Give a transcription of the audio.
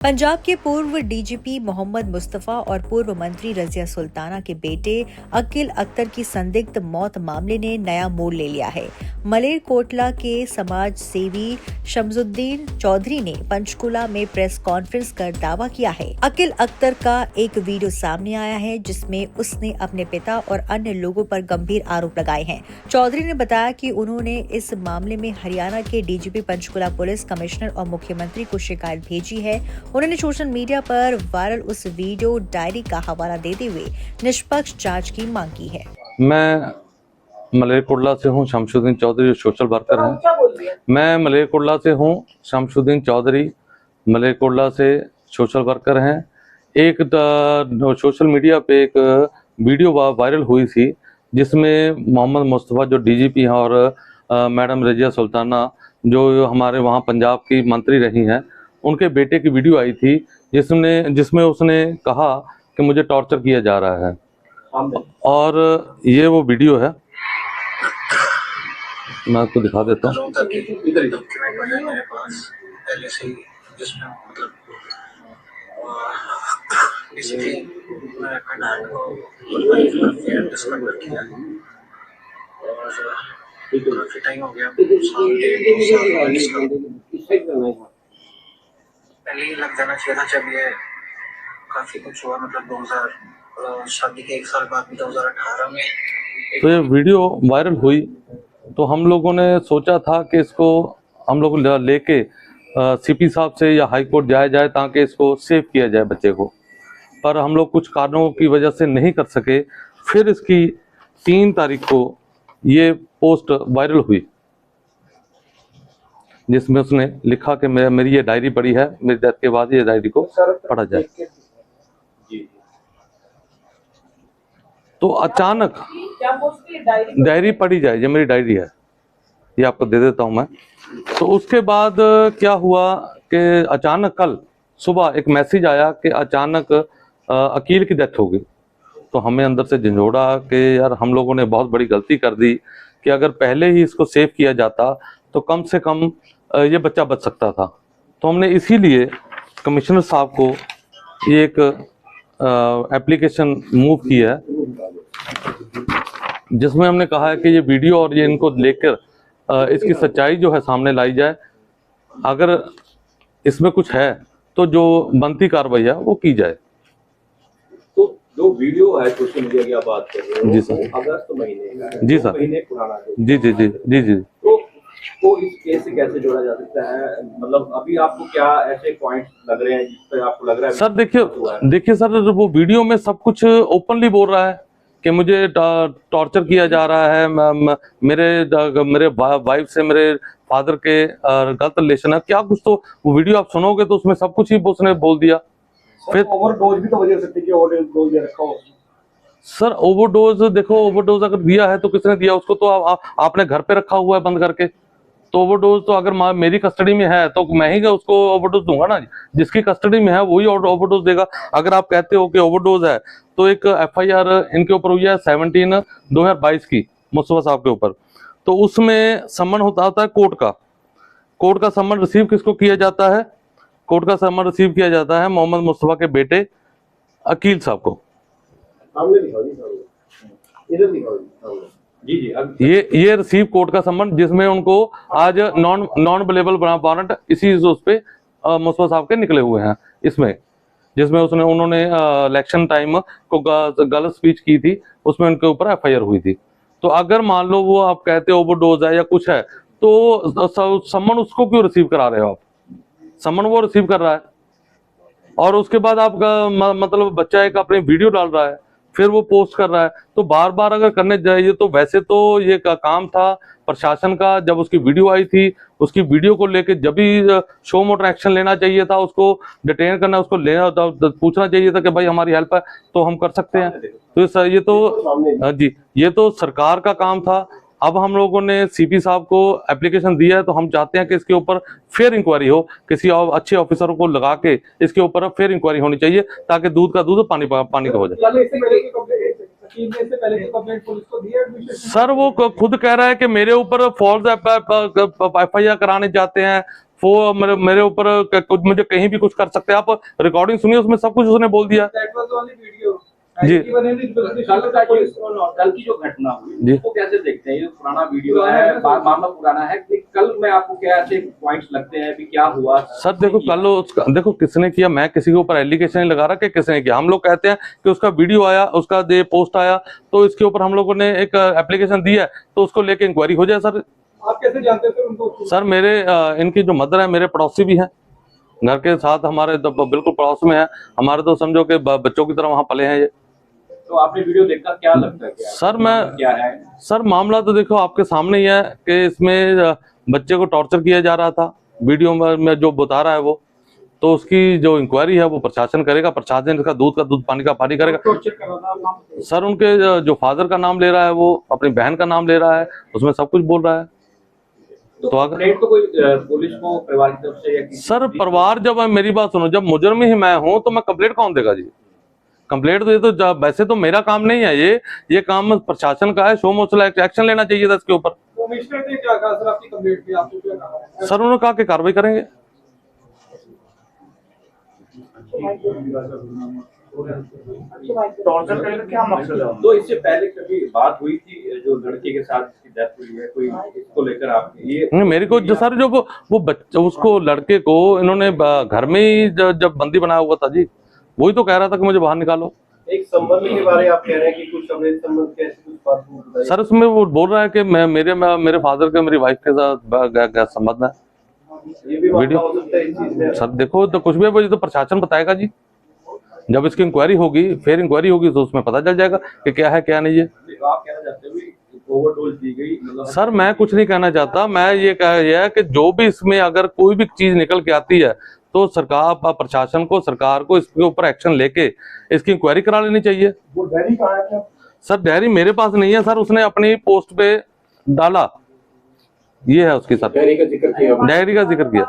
पंजाब के पूर्व डीजीपी मोहम्मद मुस्तफा और पूर्व मंत्री रजिया सुल्ताना के बेटे अकील अख्तर की संदिग्ध मौत मामले ने नया मोड़ ले लिया है। मलेरकोटला के समाज सेवी शमसुद्दीन चौधरी ने पंचकुला में प्रेस कॉन्फ्रेंस कर दावा किया है। अकील अख्तर का एक वीडियो सामने आया है जिसमें उसने अपने पिता और अन्य लोगों पर गंभीर आरोप लगाए हैं। चौधरी ने बताया कि उन्होंने इस मामले में हरियाणा के डीजीपी पंचकुला पुलिस कमिश्नर और मुख्यमंत्री को शिकायत भेजी है। उन्होंने सोशल मीडिया पर वायरल उस वीडियो डायरी का हवाला देते हुए निष्पक्ष जांच की मांग की है। मैं मलेरकोटला से हूँ, शमसुद्दीन चौधरी सोशल वर्कर हैं। मैं मलेरकोटला से हूँ, शमसुद्दीन चौधरी मलेरकोटला से सोशल वर्कर हैं। एक सोशल मीडिया पे एक वीडियो वायरल हुई थी जिसमें मोहम्मद मुस्तफा जो डीजीपी हैं और मैडम रजिया सुल्ताना जो हमारे वहाँ पंजाब की मंत्री रही हैं, उनके बेटे की वीडियो आई थी जिसमें उसने कहा कि मुझे टॉर्चर किया जा रहा है। और ये वो वीडियो है, मैं आपको दिखा देता हूँ। पहले ही लग जाना चाहिए था जब ये काफी कुछ हुआ, मतलब 2000 शादी के 1 साल बाद भी 2018 में तो ये वीडियो वायरल हुई तो हम लोगों ने सोचा था कि इसको हम लोग लेके सीपी साहब से या हाई कोर्ट जाया जाए ताकि इसको सेव किया जाए बच्चे को, पर हम लोग कुछ कारणों की वजह से नहीं कर सके। फिर इसकी 3 तारीख को ये पोस्ट वायरल हुई जिसमें उसने लिखा कि मेरी ये डायरी पड़ी है, मेरी डेथ के बाद ये डायरी को पढ़ा जाए। तो अचानक डायरी पढ़ी जाए, ये मेरी डायरी है, ये आपको दे देता हूं मैं। तो उसके बाद क्या हुआ कि अचानक कल सुबह एक मैसेज आया कि अचानक अकील की डेथ हो गई। तो हमें अंदर से झंझोड़ा कि यार हम लोगों ने बहुत बड़ी गलती कर दी कि अगर पहले ही इसको सेव किया जाता तो कम से कम ये बच्चा बच सकता था। तो हमने इसीलिए कमिश्नर साहब को ये एक एप्लीकेशन मूव की है जिसमें हमने कहा है कि ये वीडियो और ये इनको लेकर इसकी सच्चाई जो है सामने लाई जाए। अगर इसमें कुछ है तो जो बनती कार्रवाई है वो की जाए। तो जो वीडियो है सोशल मीडिया की आप बात कर रहे हो, जी सर, अगस्त महीने का, जी सर, महीने पुराना है। जी जी जी जी जी। तो इस केस से कैसे जोड़ा जा सकता है? मतलब अभी आपको क्या ऐसे पॉइंट्स लग रहे हैं जिस पर आपको लग रहा है? सर देखिए सर, वो वीडियो में सब कुछ ओपनली बोल रहा है कि मुझे टॉर्चर किया जा रहा है, मेरे वाइफ से मेरे फादर के गलत रिलेशन है, क्या कुछ। तो वो वीडियो आप सुनोगे तो उसमें सब कुछ ही उसने बोल दिया। फिर ओवरडोज भी तो वजह हो सकती है कि ओवरडोज दे रखा हो। सर ओवरडोज, देखो ओवरडोज अगर दिया है तो किसने दिया, उसको तो आपने घर पे रखा हुआ है बंद करके। तो ओवरडोज तो अगर मेरी कस्टडी में है तो मैं ही उसको ओवरडोज दूंगा ना, जिसकी कस्टडी में है वही ओवरडोज देगा। अगर आप कहते हो कि ओवरडोज है तो एक एफआईआर इनके ऊपर हुई है 17/2022 की मुस्तफा साहब के ऊपर। तो उसमें सम्मन होता है कोर्ट का सम्मन रिसीव किसको किया जाता है? कोर्ट का सम्मन रिसीव किया जाता है मोहम्मद मुस्तफा के बेटे अकील साहब को। ये रिसीव कोर्ट का सम्मन जिसमें उनको आज नॉन अवेलेबल वारंट इसी उस पे मुस्तफा साहब के निकले हुए हैं, इसमें जिसमें उन्होंने इलेक्शन टाइम को गलत स्पीच की थी, उसमें उनके ऊपर एफआईआर हुई थी। तो अगर मान लो वो आप कहते हो ओवरडोज है या कुछ है तो सम्मन उसको क्यों रिसीव करा रहे हो आप? सम्मन वो रिसीव कर रहा है और उसके बाद आपका मतलब बच्चा एक अपनी वीडियो डाल रहा है, फिर वो पोस्ट कर रहा है। तो बार बार अगर करने जाइए तो वैसे तो ये काम था प्रशासन का। जब उसकी वीडियो आई थी, उसकी वीडियो को लेके जब भी शो मोटर एक्शन लेना चाहिए था, उसको डिटेन करना, उसको लेना पूछना चाहिए था कि भाई हमारी हेल्प है तो हम कर सकते हैं। तो ये तो जी, ये तो सरकार का काम था। अब हम लोगों ने सीपी साहब को एप्लीकेशन दिया है तो हम चाहते हैं कि इसके ऊपर फेयर इंक्वायरी हो, किसी अच्छे ऑफिसर को लगा के इसके ऊपर फेयर इंक्वायरी होनी चाहिए ताकि दूध का दूध पानी का हो जाए। सर वो खुद कह रहा है कि मेरे ऊपर फॉल्स एफआईआर कराने जाते हैं, वो मेरे ऊपर कुछ मुझे कहीं भी कुछ कर सकते हैं। आप रिकॉर्डिंग सुनिए, उसमें सब कुछ उसने बोल दिया जी। कल की जो घटना हुई जी। उसको कैसे देखते हैं? ये पुराना वीडियो है, मामला पुराना है, कि कल में आपको क्या ऐसे पॉइंट्स लगते हैं भी क्या हुआ? सर देखो, कल उसका देखो किसने किया, मैं किसी के ऊपर एलिगेशन नहीं लगा रहा कि किसने किया। हम लोग कहते हैं कि उसका वीडियो आया, उसका पोस्ट आया, तो इसके ऊपर हम लोगों ने एक एप्लीकेशन दी है, तो उसको लेके इंक्वायरी हो जाए। सर आप कैसे जानते हैं सर उनको? सर मेरे इनकी जो मदर है मेरे पड़ोसी भी हैं, घर के साथ हमारे तो बिल्कुल पड़ोस में है हमारे, तो समझो कि बच्चों की तरह वहाँ पले हैं ये। तो आपने वीडियो देखकर क्या लगता है सर क्या है? सर मामला तो देखो आपके सामने ही है कि इसमें बच्चे को टॉर्चर किया जा रहा था, वीडियो में जो बता रहा है वो, तो उसकी जो इंक्वायरी है वो प्रशासन करेगा। प्रशासन इसका दूध का दूध, पानी का पानी करेगा। टॉर्चर कर रहा था सर उनके जो फादर का नाम ले रहा है, वो अपनी बहन का नाम ले रहा है, उसमें सब कुछ बोल रहा है। तो अगर तो कोई पुलिस को परिवार की तरफ से या सर परिवार, जब मेरी बात सुनो, जब मुजरिम ही मैं हूं तो मैं कंप्लेंट कौन देगा जी? कंप्लेंट तो ये तो वैसे तो मेरा काम नहीं है, ये काम प्रशासन का है। शो मोचला एक्शन लेना चाहिए था इसके ऊपर। कमिश्नर ने क्या कहा सर आपकी कंप्लेंट पे? आपको क्या कहा? सर उन्होंने कहा कि कार्रवाई करेंगे। टॉर्चर करने का क्या मकसद है? तो इससे पहले कभी बात हुई थी जो लड़के के साथ जिसकी डेथ हुई है, कोई इसको लेकर आपके ये? नहीं, मेरे को जो सर जो वो बच्चा, उसको लड़के को इन्होंने घर में ही जब बंदी बनाया हुआ था जी, वही तो कह रहा था कि मुझे बाहर निकालो। एक संबंध के बारे में आप कह रहे हैं कि कुछ अवैध संबंध के ऐसे कुछ बात बताइए। सर उसमें वो बोल रहा है कि मेरे फादर के मेरी वाइफ के साथ संबंध है। ये भी मामला हो सकता है इस चीज में? सर देखो, तो कुछ भी है, वो ये तो प्रशासन बताएगा जी। जब इसकी इंक्वायरी होगी, फिर इंक्वायरी होगी तो उसमें पता चल जाएगा कि क्या है क्या नहीं है। तो आप कहना चाहते हो भी ओवरडोज दी गई? मतलब सर मैं कुछ नहीं कहना चाहता, मैं ये कह रहा है कि जो भी इसमें अगर कोई भी चीज निकल के आती है तो सरकार, प्रशासन को, सरकार को इसके ऊपर एक्शन लेके इसकी इंक्वायरी करा लेनी चाहिए। वो डायरी कहाँ है क्या? सर डायरी मेरे पास नहीं है सर, उसने अपनी पोस्ट पे डाला, ये है उसकी सर डायरी का जिक्र किया। डायरी का जिक्र किया।